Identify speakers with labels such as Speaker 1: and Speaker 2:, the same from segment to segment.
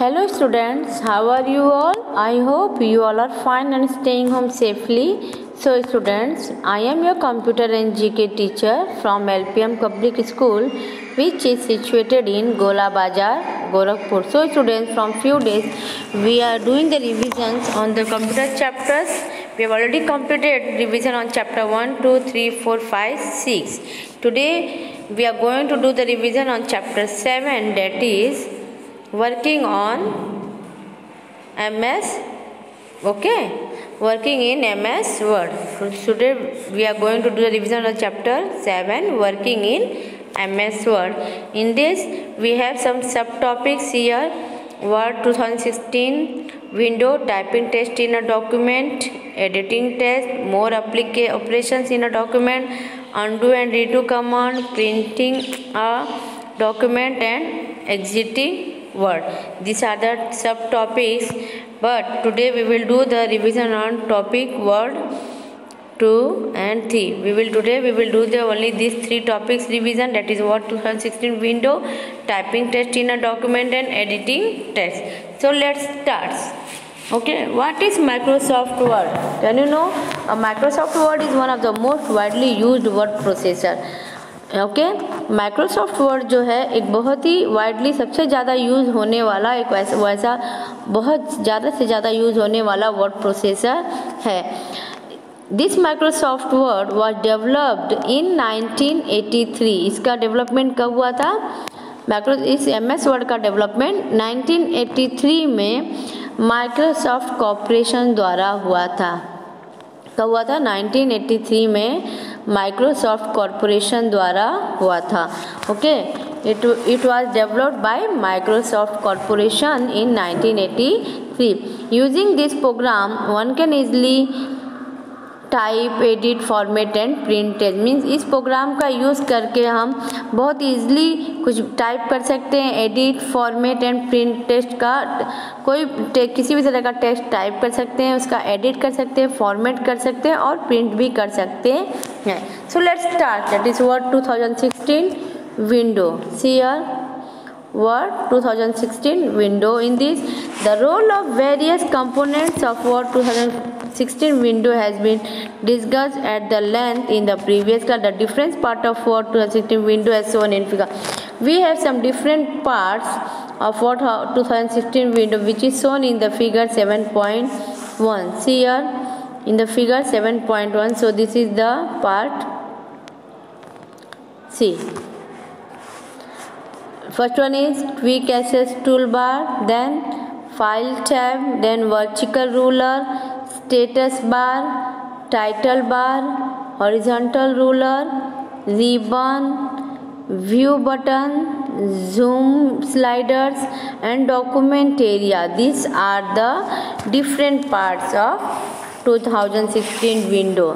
Speaker 1: Hello students, how are you all? I hope you all are fine and staying home safely. So students, I am your computer and GK teacher from LPM Public School, which is situated in Gola Bazar, Gorakhpur. So students, from few days we are doing the revisions on the computer chapters. We have already completed revision on chapter 1, 2, 3, 4, 5, 6. Today we are going to do the revision on chapter 7, that is working on MS, working in MS Word. So today we are going to do the revision of chapter 7, working in MS Word. In this we have some subtopics here: Word 2016, window, typing test in a document, editing test, more operations in a document, undo and redo command, printing a document and exiting Word. These are the subtopics, but today we will do the revision on topic Word 2 and 3. We will do only these three topics revision, that is Word 2016 window, typing test in a document and editing test. So let's start. What is Microsoft Word? Can you know? Microsoft Word is one of the most widely used word processor. Microsoft word जो है एक बहुत ही widely सबसे ज़्यादा use होने वाला एक वैसा बहुत ज़्यादा से ज़्यादा यूज़ होने वाला वर्ड प्रोसेसर है. This Microsoft word was developed in 1983. इसका डेवलपमेंट कब हुआ था? इस MS वर्ड का डेवलपमेंट 1983 में माइक्रोसॉफ्ट कॉर्पोरेशन द्वारा हुआ था. कब हुआ था? 1983 में माइक्रोसॉफ्ट कॉर्पोरेशन द्वारा हुआ था. It was developed by Microsoft Corporation in 1983. Using this program, one can easily type, edit, format and print test. Means इस प्रोग्राम का यूज़ करके हम बहुत ईजिली कुछ टाइप कर सकते हैं, edit, format and print test का किसी भी तरह का टेक्स्ट टाइप कर सकते हैं, उसका एडिट कर सकते हैं, फॉर्मेट कर सकते हैं और प्रिंट भी कर सकते हैं. So let's start. That is word 2016 window. See here Word 2016 window. In this, the role of various components of Word 2016 window has been discussed at the length in the previous class. The different part of Word 2016 window as shown in figure. We have some different parts of Word 2016 window which is shown in the figure 7.1. See here in the figure 7.1. So this is the part. See. First one is quick access toolbar, then file tab, then vertical ruler, status bar, title bar, horizontal ruler, ribbon, view button, zoom sliders and document area. These are the different parts of 2016 window.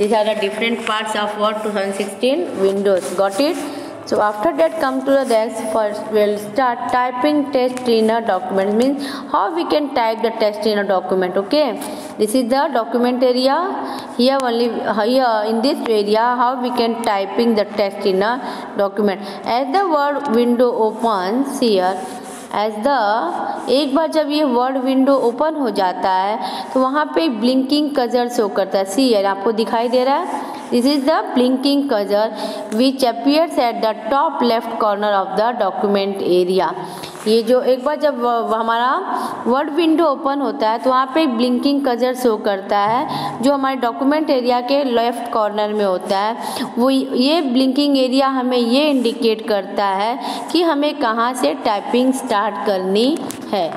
Speaker 1: These are the different parts of Word 2016 windows. Got it? So after that come to the next. First we'll start typing text in a document. Means how we can type the text in a document. This is the document area. Here in this area how we can typing the text in a document. As the word window opens here, एक बार जब ये word window open हो जाता है तो वहाँ पे blinking cursor show करता है. सी यार आपको दिखाई दे रहा है. This is the blinking cursor which appears at the top left corner of the document area. ये जो एक बार जब हमारा वर्ड विंडो ओपन होता है तो वहाँ पे ब्लिंकिंग कर्सर शो करता है जो हमारे डॉक्यूमेंट एरिया के लेफ्ट कॉर्नर में होता है. वो ये ब्लिंकिंग एरिया हमें ये इंडिकेट करता है कि हमें कहाँ से टाइपिंग स्टार्ट करनी है.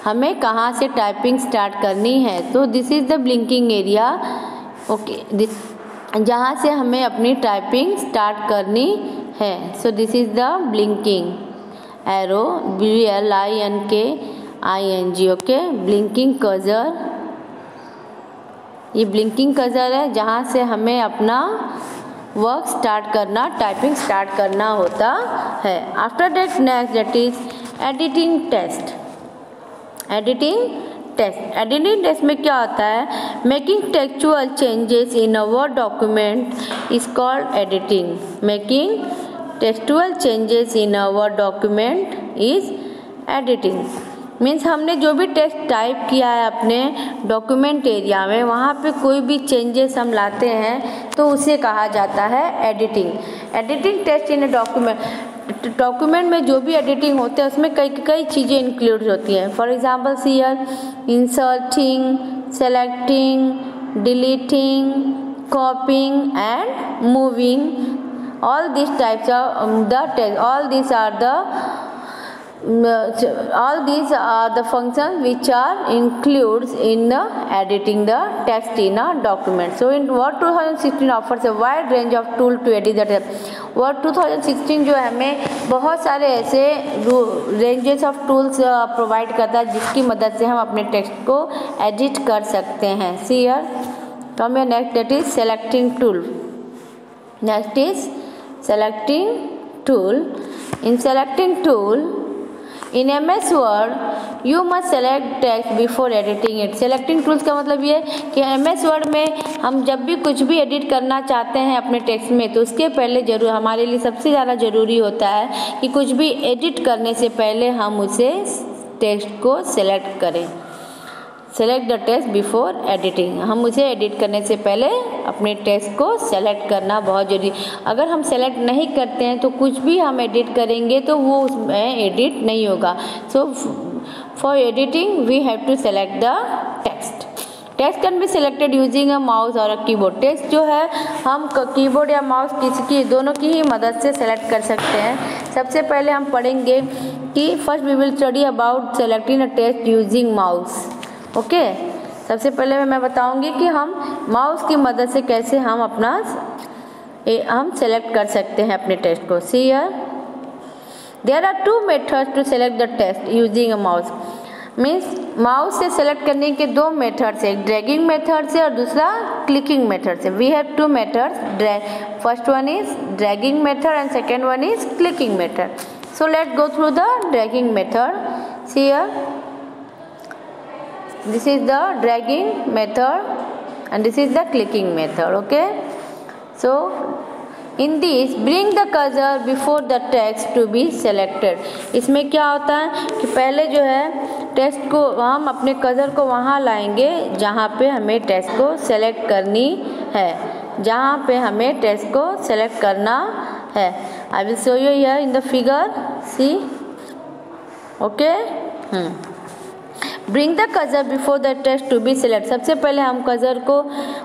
Speaker 1: हमें कहाँ से टाइपिंग स्टार्ट करनी है. तो this is the blinking area. जहाँ से हमें अपनी टाइपिंग स्टार्ट करनी है. So this is the blinking arrow, BLINKING. Blinking cursor, ये ब्लिंकिंग कर्सर है जहाँ से हमें अपना वर्क स्टार्ट करना, टाइपिंग स्टार्ट करना होता है. After that next that is editing test. Editing test में क्या होता है? Making textual changes in a word document is called editing. Making textual changes in our document is editing. Means हमने जो भी टेक्स्ट टाइप किया है अपने डॉक्यूमेंट एरिया में, वहाँ पे कोई भी चेंजेस हम लाते हैं तो उसे कहा जाता है editing. Editing text in a document में जो भी एडिटिंग होते हैं उसमें कई चीज़ें इंक्लूड होती हैं। For example here inserting, selecting, deleting, कॉपिंग and moving, all these types of the text, all these are the functions which are includes in the editing the text in a document. So in Word 2016 offers a wide range of tool to edit the text. Word 2016 जो है हमें बहुत सारे ऐसे ranges of tools provide करता है जिसकी मदद से हम अपने टेक्स्ट को एडिट कर सकते हैं। See here, come here next, that is selecting tool. Next is selecting tool. In selecting tool in MS Word you must select text before editing it. Selecting tools का मतलब ये कि MS Word में हम जब भी कुछ भी एडिट करना चाहते हैं अपने टेक्स्ट में तो उसके पहले जरूर हमारे लिए सबसे ज़्यादा ज़रूरी होता है कि कुछ भी एडिट करने से पहले हम उसे टेक्स्ट को सेलेक्ट करें। Select the text before editing, हम उसे एडिट करने से पहले अपने टेक्स्ट को सेलेक्ट करना बहुत जरूरी। अगर हम सेलेक्ट नहीं करते हैं तो कुछ भी हम एडिट करेंगे तो वो उसमें एडिट नहीं होगा। So for editing we have to select the text. Text can be selected using a mouse और अ कीबोर्ड। टेक्स्ट जो है हम कीबोर्ड या माउस की दोनों की ही मदद से सेलेक्ट कर सकते हैं। सबसे पहले हम पढ़ेंगे कि first we will study about selecting a text using mouse. Okay सबसे पहले मैं बताऊंगी कि हम माउस की मदद से कैसे हम सेलेक्ट कर सकते हैं अपने टेक्स्ट को। See here there are two methods to select the text using a mouse. Means mouse से सेलेक्ट करने के दो मेथड्स है, एक ड्रैगिंग मेथड से और दूसरा क्लिकिंग मेथड से। We have two methods, first one is dragging method and second one is clicking method. So let's go through the dragging method. See here this is the dragging method and this is the clicking method. Okay, so in this bring the cursor before the text to be selected. इसमें क्या होता है कि पहले जो है text को हम अपने कर्सर को वहाँ लाएंगे जहाँ पे हमें टेक्स्ट को सेलेक्ट करनी है, जहाँ पे हमें टेक्स्ट को सेलेक्ट करना है। I will show you here in the figure. See, okay. Bring the cursor before the text to be select. सबसे पहले हम कर्सर को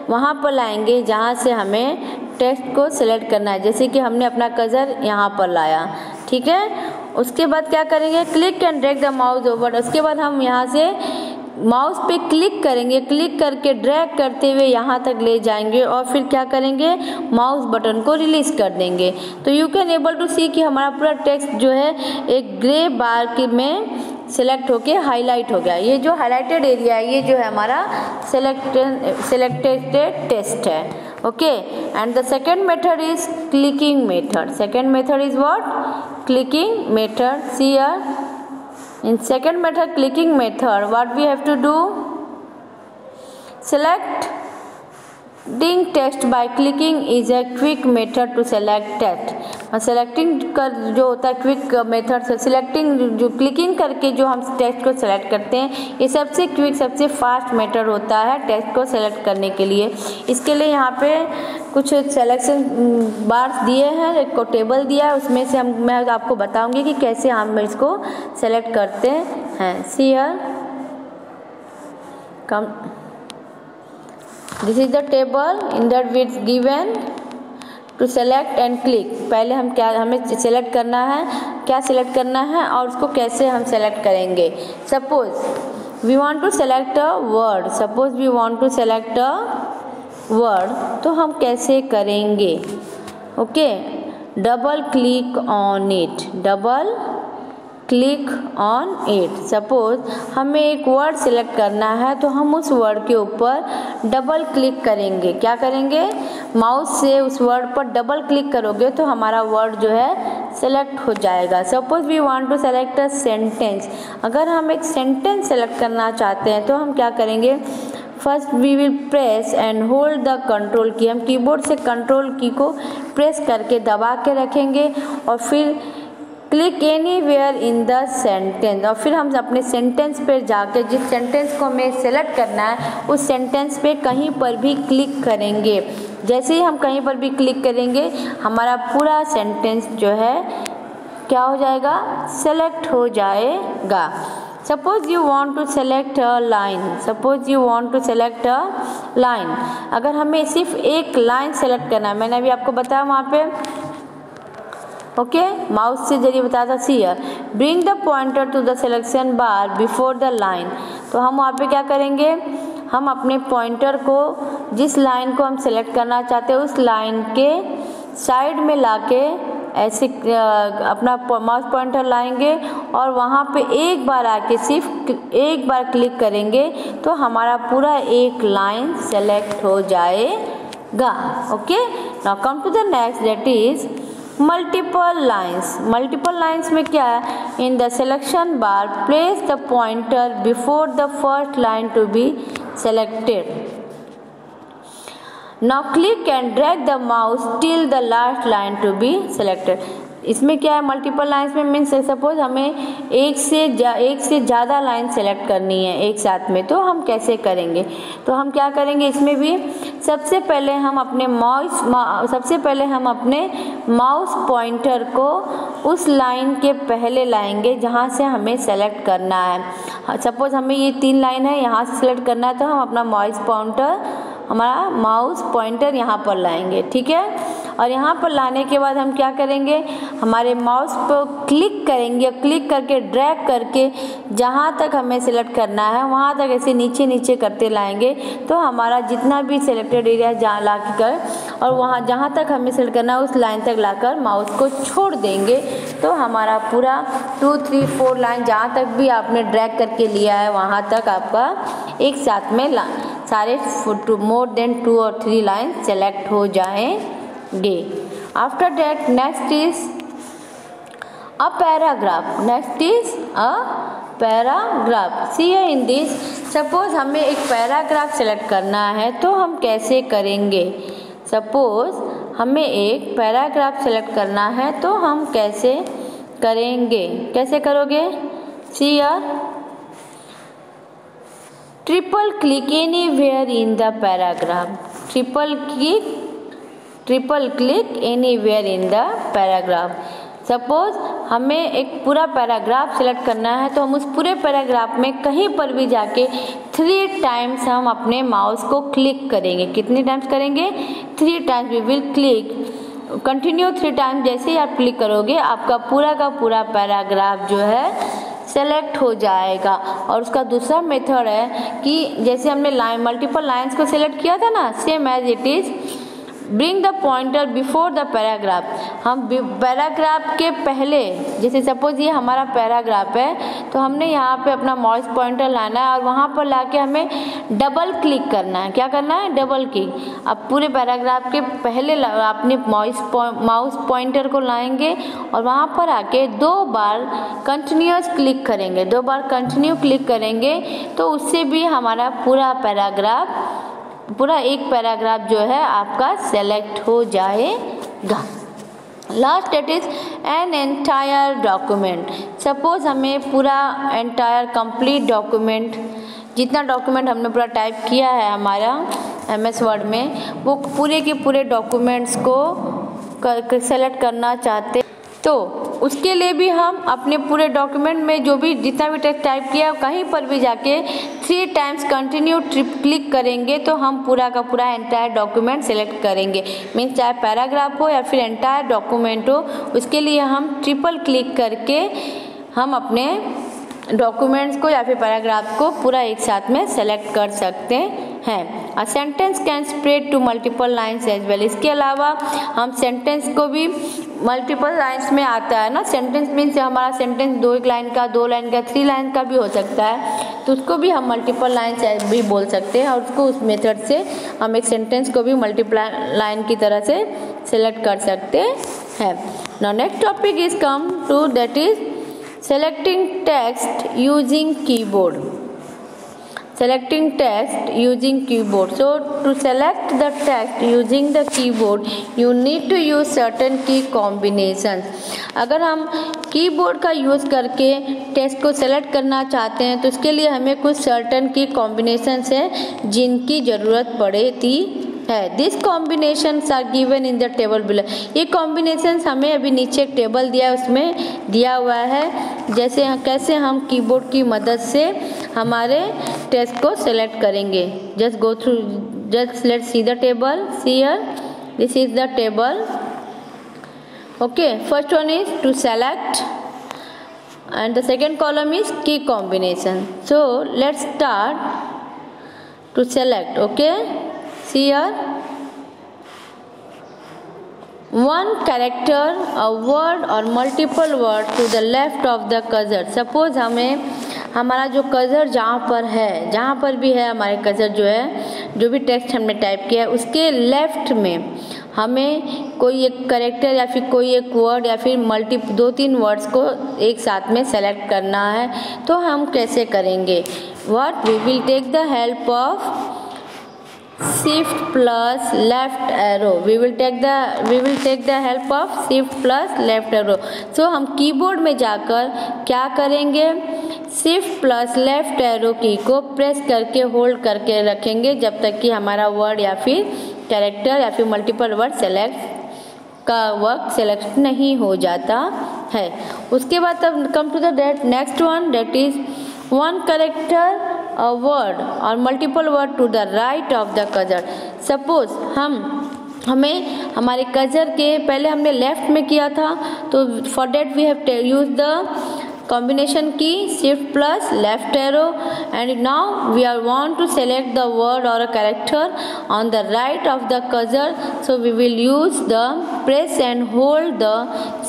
Speaker 1: वहाँ पर लाएंगे जहाँ से हमें टेक्स्ट को सेलेक्ट करना है। जैसे कि हमने अपना कर्सर यहाँ पर लाया, ठीक है। उसके बाद क्या करेंगे, click and drag the mouse over. उसके बाद हम यहाँ से माउस पे क्लिक करेंगे, क्लिक करके ड्रैग करते हुए यहाँ तक ले जाएंगे और फिर क्या करेंगे, माउस बटन को रिलीज कर देंगे। तो यू कैन एबल टू सी कि हमारा पूरा टेक्स्ट जो है एक ग्रे बार में सेलेक्ट होके हाईलाइट हो गया। ये जो हाईलाइटेड एरिया है ये जो है हमारा सेलेक्टेड टेक्स्ट है। Okay, and the second method is clicking method. Second method is what, clicking method. See here in second method, clicking method, what we have to do, selecting text by clicking is a quick method to select text। Selecting कर जो होता है quick method से, selecting जो clicking करके जो हम text को सेलेक्ट करते हैं ये सबसे क्विक सबसे फास्ट मेथड होता है टेक्स्ट को सेलेक्ट करने के लिए। इसके लिए यहाँ पे कुछ सिलेक्शन बार्स दिए हैं, एक को टेबल दिया है, उसमें से मैं आपको बताऊंगी कि कैसे हम इसको सेलेक्ट करते हैं। See here come, this is the table in that we is given to select and click. पहले हमें सेलेक्ट करना है, क्या सेलेक्ट करना है और उसको कैसे हम सेलेक्ट करेंगे। Suppose we want to select a word, suppose we want to select a word, तो हम कैसे करेंगे। Okay, double click on it, double click on it. Suppose हमें एक वर्ड सिलेक्ट करना है तो हम उस वर्ड के ऊपर डबल क्लिक करेंगे। क्या करेंगे, माउस से उस वर्ड पर डबल क्लिक करोगे तो हमारा वर्ड जो है सेलेक्ट हो जाएगा। Suppose we want to select a sentence, अगर हम एक सेंटेंस सेलेक्ट करना चाहते हैं तो हम क्या करेंगे, first we will press and hold the control key. हम कीबोर्ड से कंट्रोल की को प्रेस करके दबा के रखेंगे और फिर click anywhere in the sentence, और फिर हम अपने सेंटेंस पे जाके जिस सेंटेंस को हमें सेलेक्ट करना है उस सेंटेंस पे कहीं पर भी क्लिक करेंगे। जैसे ही हम कहीं पर भी क्लिक करेंगे हमारा पूरा सेंटेंस जो है क्या हो जाएगा, सेलेक्ट हो जाएगा। Suppose you want to select a line, suppose you want to select a line, अगर हमें सिर्फ एक लाइन सेलेक्ट करना है, मैंने अभी आपको बताया वहाँ पे ओके माउस से जरिए बताया था। C bring the pointer to the selection bar before the line, तो हम वहाँ पे क्या करेंगे, हम अपने पॉइंटर को जिस लाइन को हम सेलेक्ट करना चाहते हैं उस लाइन के साइड में लाके ऐसे अपना माउस पॉइंटर लाएंगे और वहाँ पे एक बार आके सिर्फ एक बार क्लिक करेंगे तो हमारा पूरा एक लाइन सेलेक्ट हो जाएगा। Okay, now come to the next, that is multiple lines. Multiple lines में क्या है, in the selection bar place the pointer before the first line to be selected. Now click and drag the mouse till the last line to be selected. इसमें क्या है, multiple lines में means suppose हमें एक से ज़्यादा line select करनी है एक साथ में, तो हम कैसे करेंगे, तो हम क्या करेंगे इसमें भी सबसे पहले हम अपने माउस पॉइंटर को उस लाइन के पहले लाएंगे जहाँ से हमें सेलेक्ट करना है। सपोज हमें ये 3 लाइन है, यहाँ से सेलेक्ट करना है तो हम अपना माउस पॉइंटर यहाँ पर लाएंगे, ठीक है। और यहाँ पर लाने के बाद हम क्या करेंगे, हमारे माउस पर क्लिक करेंगे, क्लिक करके ड्रैग करके जहाँ तक हमें सेलेक्ट करना है वहाँ तक ऐसे नीचे नीचे करते लाएंगे तो हमारा जितना भी सेलेक्टेड एरिया जहाँ ला कर और वहाँ जहाँ तक हमें सेलेक्ट करना है उस लाइन तक लाकर माउस को छोड़ देंगे तो हमारा पूरा 2, 3, 4 लाइन जहाँ तक भी आपने ड्रैग करके लिया है वहाँ तक आपका एक साथ में सारे मोर देन 2 और 3 लाइन सेलेक्ट हो जाएंगे। After that next is a paragraph, next is a paragraph. See in this, suppose हमें एक पैराग्राफ सेलेक्ट करना है तो हम कैसे करेंगे, सपोज हमें एक पैराग्राफ सेलेक्ट करना है तो हम कैसे करेंगे, कैसे करोगे, see triple click anywhere in the paragraph, triple click anywhere in the paragraph. Suppose हमें एक पूरा पैराग्राफ सेलेक्ट करना है तो हम उस पूरे पैराग्राफ में कहीं पर भी जाके 3 टाइम्स हम अपने माउस को क्लिक करेंगे। कितने टाइम्स करेंगे, 3 times we will click, continue 3 times. जैसे ही आप क्लिक करोगे आपका पूरा का पूरा पैराग्राफ जो है सेलेक्ट हो जाएगा। और उसका दूसरा मेथड है कि जैसे हमने मल्टीपल लाइन्स को सेलेक्ट किया था ना, same as it is bring the pointer before the paragraph, हम पैराग्राफ के पहले, जैसे सपोज ये हमारा पैराग्राफ है तो हमने यहाँ पे अपना माउस पॉइंटर लाना है और वहाँ पर लाके हमें डबल क्लिक करना है। क्या करना है, डबल क्लिक। अब पूरे पैराग्राफ के पहले अपने माउस पॉइंटर को लाएंगे और वहाँ पर आके 2 बार कंटिन्यूस क्लिक करेंगे, 2 बार कंटिन्यू क्लिक करेंगे तो उससे भी हमारा पूरा एक पैराग्राफ जो है आपका सेलेक्ट हो जाएगा। Last that is an entire document. Suppose हमें पूरा एंटायर कंप्लीट डॉक्यूमेंट, जितना डॉक्यूमेंट हमने पूरा टाइप किया है हमारा MS वर्ड में, वो पूरे के पूरे डॉक्यूमेंट्स को सेलेक्ट करना चाहते तो उसके लिए भी हम अपने पूरे डॉक्यूमेंट में जो भी जितना भी टेक्स्ट टाइप किया कहीं पर भी जाके 3 टाइम्स कंटिन्यू क्लिक करेंगे तो हम पूरा का पूरा एंटायर डॉक्यूमेंट सेलेक्ट करेंगे। मीन्स चाहे पैराग्राफ हो या फिर एंटायर डॉक्यूमेंट हो, उसके लिए हम ट्रिपल क्लिक करके हम अपने डॉक्यूमेंट्स को या फिर पैराग्राफ को पूरा एक साथ में सेलेक्ट कर सकते हैं। A sentence can spread to multiple lines as well. इसके अलावा हम सेंटेंस को भी मल्टीपल लाइन्स में आता है ना, सेंटेंस मीन्स हमारा सेंटेंस 2 लाइन का, 2 लाइन का, 3 लाइन का भी हो सकता है, तो उसको भी हम मल्टीपल लाइन्स भी बोल सकते हैं और उसको उस मेथड से हम एक सेंटेंस को भी मल्टीपल लाइन की तरह से सेलेक्ट कर सकते हैं। Now next topic is come to that is selecting text using keyboard। selecting text using keyboard. So to select the text using the keyboard you need to use certain key combinations. अगर हम keyboard का use करके text को select करना चाहते हैं तो उसके लिए हमें कुछ सर्टन की कॉम्बिनेशंस हैं जिनकी ज़रूरत पड़ती है. This combinations are given in the table below. ये कॉम्बिनेशंस हमें अभी नीचे एक टेबल दिया है उसमें दिया हुआ है जैसे कैसे हम कीबोर्ड की मदद से हमारे टेक्स्ट को सेलेक्ट करेंगे. Just go through, just let's see the table. See here, this is the table. Okay, first one is to select and the second column is key combination. So let's start to select. Okay, see here, one character, a word or multiple word to the left of the cursor. Suppose हमें हमारा जो cursor जहाँ पर है, जहाँ पर भी है हमारे कर्सर जो है, जो भी टेक्स्ट हमने टाइप किया है उसके लेफ्ट में हमें कोई एक कैरेक्टर या फिर कोई एक वर्ड या फिर दो तीन वर्ड्स को एक साथ में सेलेक्ट करना है. तो हम कैसे करेंगे? What we will take the help of Shift plus left arrow. We will take the help of Shift plus left arrow. So हम कीबोर्ड में जाकर क्या करेंगे? Shift plus left arrow की को प्रेस करके होल्ड करके रखेंगे जब तक कि हमारा वर्ड या फिर कैरेक्टर या फिर मल्टीपल वर्ड सेलेक्ट का वर्क सेलेक्ट नहीं हो जाता है. उसके बाद तब come to the next one, that is one character, a word or multiple word to the right of the cursor. Suppose हमें हमारे कर्सर के पहले हमने लेफ्ट में किया था तो for that we have use the combination key Shift plus left arrow and now we are want to select the word or a character on the right of the cursor. So we will use the press and hold the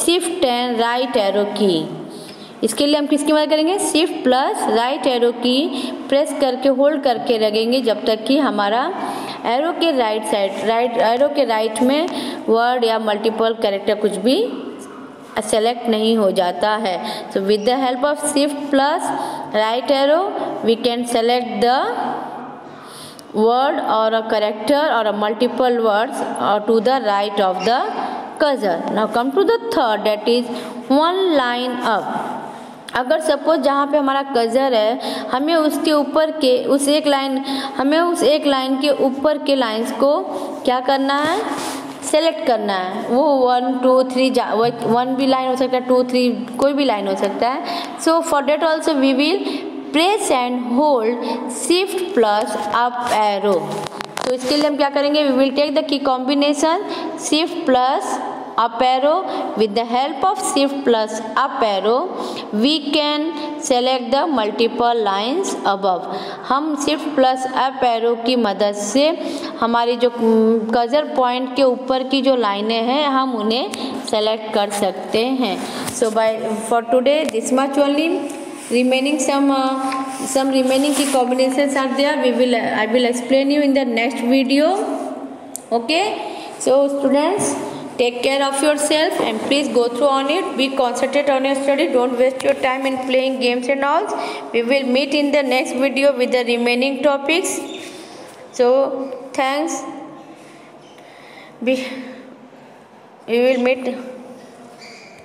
Speaker 1: Shift and right arrow key. इसके लिए हम किसकी मदद करेंगे? Shift plus right arrow की press करके hold करके रखेंगे जब तक कि हमारा एरो के राइट साइड एरो के राइट में वर्ड या मल्टीपल कैरेक्टर कुछ भी सेलेक्ट नहीं हो जाता है. So with the help of shift plus right arrow we can select the word और अ कैरेक्टर और अ मल्टीपल वर्ड्स और to the right of the cursor. Now come to the third, that is one line up. अगर suppose जहाँ पे हमारा cursor है हमें उसके ऊपर के उस एक लाइन के ऊपर के लाइंस को क्या करना है? सेलेक्ट करना है. वो 1 2 3 1 भी लाइन हो सकता है, 2 3 कोई भी लाइन हो सकता है. So for that also we will press and hold shift plus up arrow. तो इसके लिए हम क्या करेंगे? We will take the key combination shift plus up arrow. With the help of shift plus up arrow we can select the multiple lines above. हम shift plus up arrow की मदद से हमारी जो कर्सर पॉइंट के ऊपर की जो लाइनें हैं हम उन्हें सेलेक्ट कर सकते हैं. So for today this much only. Remaining some remaining key combinations are there. I will explain you in the next video. Okay, so students, take care of yourself and please go through on it. Be concentrated on your study. Don't waste your time in playing games and all. We will meet in the next video with the remaining topics. So thanks. We will meet.